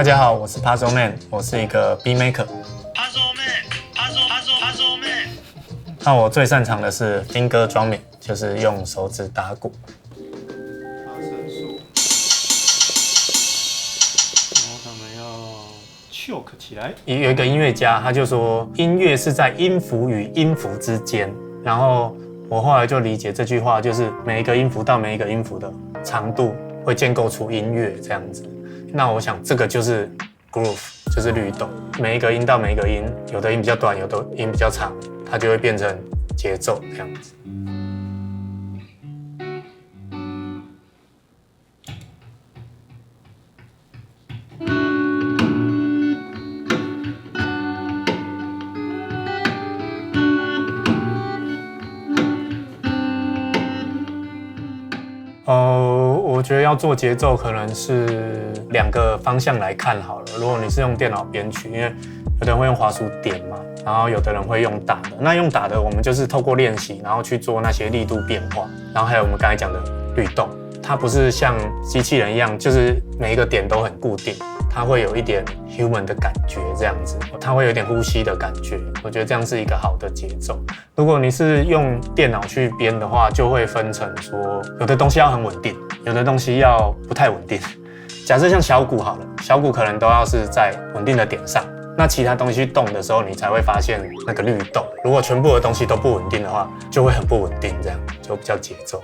家好，我是 Puzzle Man， 我是一个 Beat Maker。Puzzle Man。那我最擅长的是 Finger Drumming， 就是用手指打鼓。发声数，然后他们要 choke 起来。有一个音乐家，他就说音乐是在音符与音符之间。然后我后来就理解这句话，就是每一个音符到每一个音符的长度会建构出音乐这样子。那我想这个就是 groove， 就是律动。每一个音到每一个音，有的音比较短，有的音比较长，它就会变成节奏这样子。我觉得要做节奏，可能是2个方向来看好了。如果你是用电脑编曲，因为有的人会用滑鼠点嘛，然后有的人会用打的。那用打的，我们就是透过练习，然后去做那些力度变化，然后还有我们刚才讲的律动。它不是像机器人一样，就是每一个点都很固定，它会有一点 human 的感觉，这样子，它会有点呼吸的感觉。我觉得这样是一个好的节奏。如果你是用电脑去编的话，就会分成说，有的东西要很稳定，有的东西要不太稳定。假设像小鼓好了，小鼓可能都要是在稳定的点上，那其他东西动的时候，你才会发现那个律动。如果全部的东西都不稳定的话，就会很不稳定，这样就比较节奏。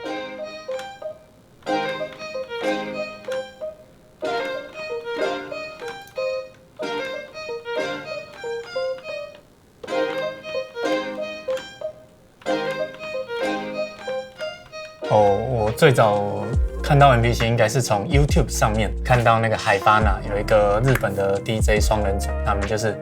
我最早看到 MPC 应该是从 YouTube 上面看到那个海巴娜有一个日本的 DJ 双人组，他们就是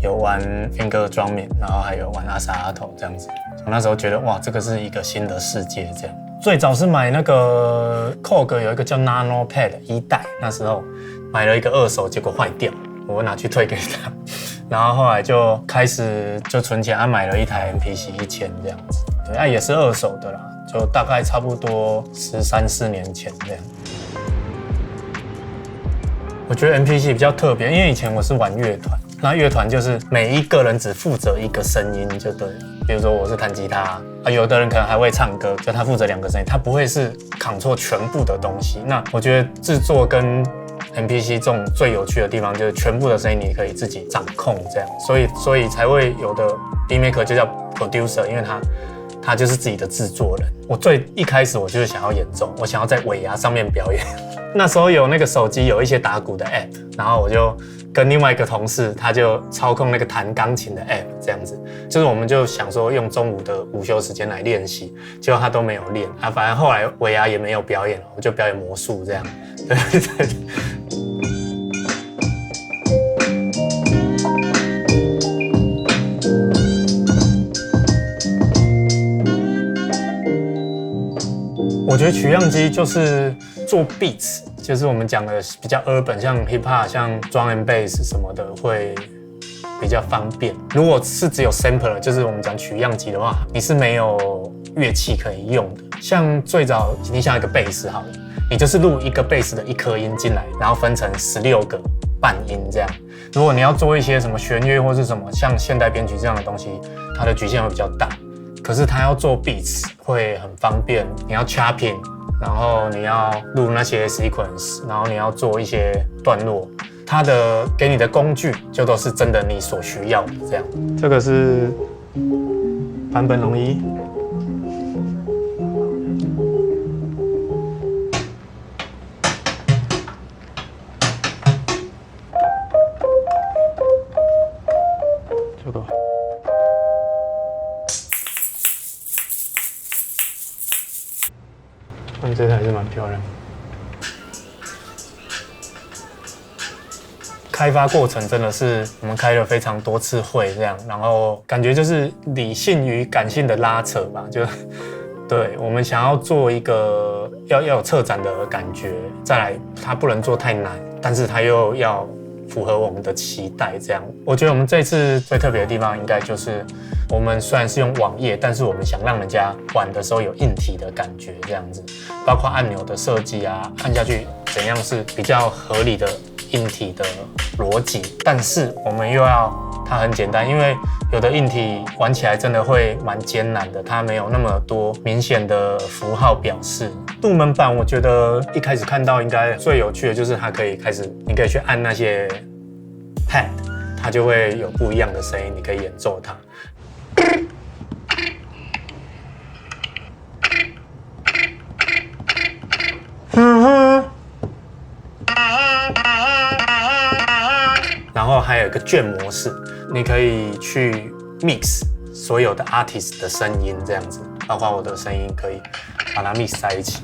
有玩 Finger Drumming， 然后还有玩阿萨阿头这样子。我那时候觉得哇，这个是一个新的世界这样。最早是买那个 Korg 有一个叫 Nano Pad 1代，那时候买了一个2手，结果坏掉，我拿去退给他。然后后来就开始就存钱，买了一台 MPC 1000这样子，对，也是2手的啦。就大概差不多13、14年前这样。我觉得 MPC 比较特别，因为以前我是玩乐团，那乐团就是每一个人只负责一个声音就对了。比如说我是弹吉他有的人可能还会唱歌，就他负责2个声音，他不会是 control 全部的东西。那我觉得制作跟 MPC 这种最有趣的地方就是全部的声音你可以自己掌控这样，所以才会有的 Beat Maker 就叫 producer， 因为他就是自己的制作人。我最一开始我就是想要演奏，我想要在尾牙上面表演。那时候有那个手机有一些打鼓的 app， 然后我就跟另外一个同事，他就操控那个弹钢琴的 app， 这样子，就是我们就想说用中午的午休时间来练习，结果他都没有练啊。反正后来尾牙也没有表演了，我就表演魔术这样。对对。我觉得取样机就是做 beats， 就是我们讲的比较 urban， 像 hip hop、像 drum and bass 什么的会比较方便。如果是只有 sampler， 就是我们讲取样机的话，你是没有乐器可以用的。像最早你像一个 bass 好了，你就是录一个 bass 的1颗音进来，然后分成16个半音这样。如果你要做一些什么弦乐或是什么像现代编曲这样的东西，它的局限会比较大。可是他要做 beats 会很方便，你要 chopping， 然后你要录那些 sequence， 然后你要做一些段落，他的给你的工具就都是真的你所需要的这样。这个是坂本龙一。这个。这台还是蛮漂亮的。开发过程真的是我们开了非常多次会这样，然后感觉就是理性与感性的拉扯吧，就对我们想要做一个要有策展的感觉，再来它不能做太难，但是它又要符合我们的期待，这样。我觉得我们这次最特别的地方，应该就是我们虽然是用网页，但是我们想让人家玩的时候有硬体的感觉，这样子，包括按钮的设计啊，按下去怎样是比较合理的硬体的逻辑，但是我们又要它很简单，因为有的硬体玩起来真的会蛮艰难的，它没有那么多明显的符号表示。入门版我觉得一开始看到应该最有趣的就是它可以开始，你可以去按那些 pad， 它就会有不一样的声音，你可以演奏它。然后还有一个卷模式，你可以去 mix 所有的 artist 的声音，这样子，包括我的声音，可以把它 mix 在一起。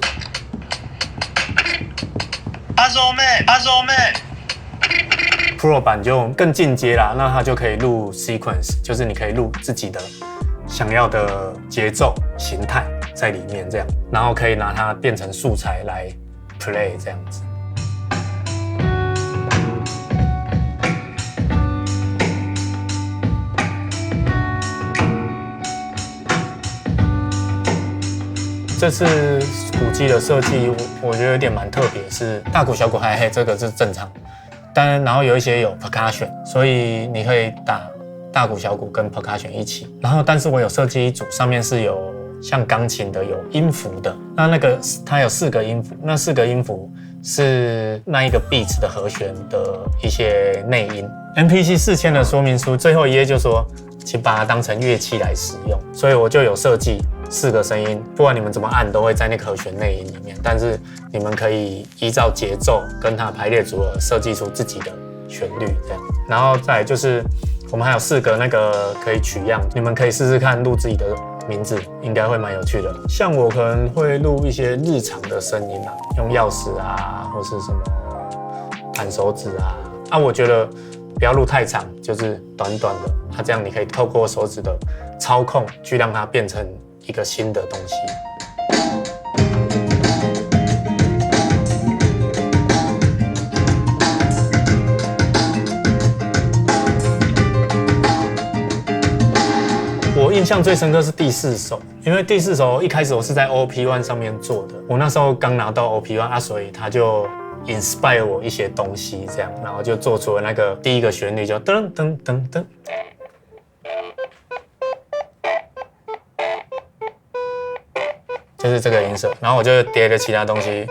阿周妹，阿周妹。Pro 版就更进阶啦，那它就可以录 sequence， 就是你可以录自己的想要的节奏形态在里面，这样，然后可以拿它变成素材来 play 这样子。这次鼓机的设计，我觉得有点蛮特别，是大鼓、小鼓、嗨嗨，这个是正常。然后有一些有 percussion， 所以你可以打大鼓、小鼓跟 percussion 一起。然后，但是我有设计一组，上面是有像钢琴的，有音符的。那个它有4个音符，那4个音符是那一个 beat 的和弦的一些内音。MPC 4000的说明书最后一页就说，请把它当成乐器来使用。所以我就有设计4个声音，不管你们怎么按，都会在那个和弦内音里面。但是你们可以依照节奏跟它排列组合，设计出自己的旋律这样。然后再来就是我们还有4个那个可以取样，你们可以试试看录自己的名字，应该会蛮有趣的。像我可能会录一些日常的声音啊，用钥匙啊，或是什么弹手指啊。我觉得不要录太长，就是短短的，这样你可以透过手指的操控去让它变成一个新的东西。我印象最深刻是第4首，因为第4首一开始我是在 OP1 上面做的，我那时候刚拿到 OP1 所以它就 inspire 我一些东西，这样，然后就做出了那个第一个旋律，就噔噔噔噔。就是这个音色，然后我就叠了其他东西。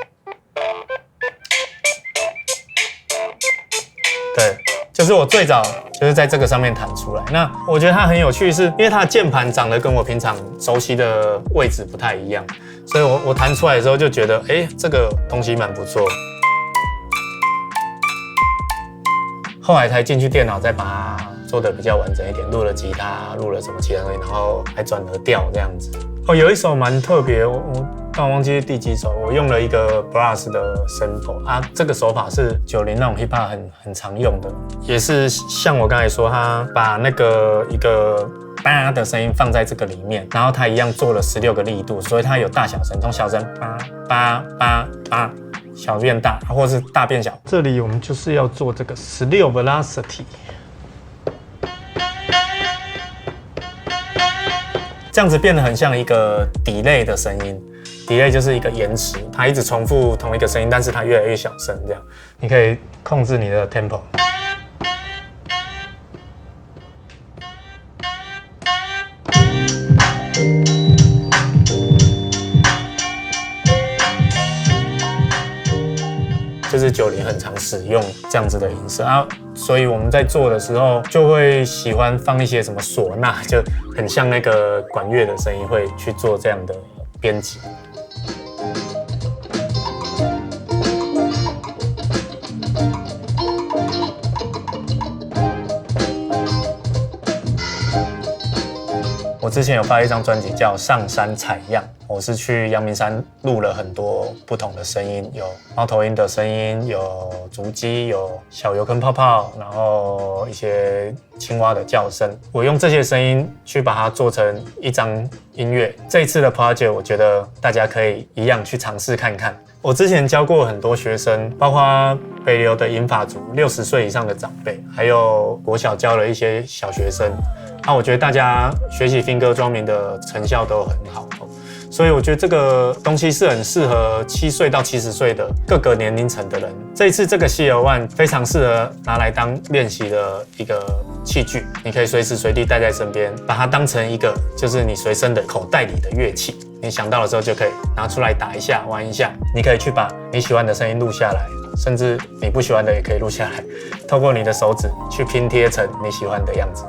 对，就是我最早就是在这个上面弹出来。那我觉得它很有趣，是因为它的键盘长得跟我平常熟悉的位置不太一样，所以我弹出来的时候就觉得，这个东西蛮不错。后来才进去电脑再把它做的比较完整一点，录了吉他，录了什么其他东西，然后还转了调这样子。有一首蛮特别，但我忘记是第几首，我用了一个 brass 的 sample 啊，这个手法是90那种 hip hop 很常用的，也是像我刚才说，他把那个一个叭的声音放在这个里面，然后他一样做了16个力度，所以它有大小声，从小声叭叭叭叭，小变大，或是大变小。这里我们就是要做这个16 velocity。这样子变得很像一个 delay 的声音 ，delay 就是一个延迟，它一直重复同一个声音，但是它越来越小声，这样你可以控制你的 tempo。就是90很常使用这样子的音色啊，所以我们在做的时候就会喜欢放一些什么唢呐，就很像那个管乐的声音，会去做这样的编辑。我之前有发一张专辑叫《上山采样》，我是去阳明山录了很多不同的声音，有猫头鹰的声音，有竹鸡，有小油坑泡泡，然后一些青蛙的叫声。我用这些声音去把它做成一张音乐。这一次的 project， 我觉得大家可以一样去尝试看看。我之前教过很多学生，包括北流的银发族，60岁以上的长辈，还有国小教了一些小学生。我觉得大家学习 finger drumming 的成效都很好，所以我觉得这个东西是很适合7岁到70岁的各个年龄层的人。这一次这个希尔万非常适合拿来当练习的一个器具，你可以随时随地带在身边，把它当成一个就是你随身的口袋里的乐器。你想到的时候就可以拿出来打一下、玩一下。你可以去把你喜欢的声音录下来，甚至你不喜欢的也可以录下来，透过你的手指去拼贴成你喜欢的样子。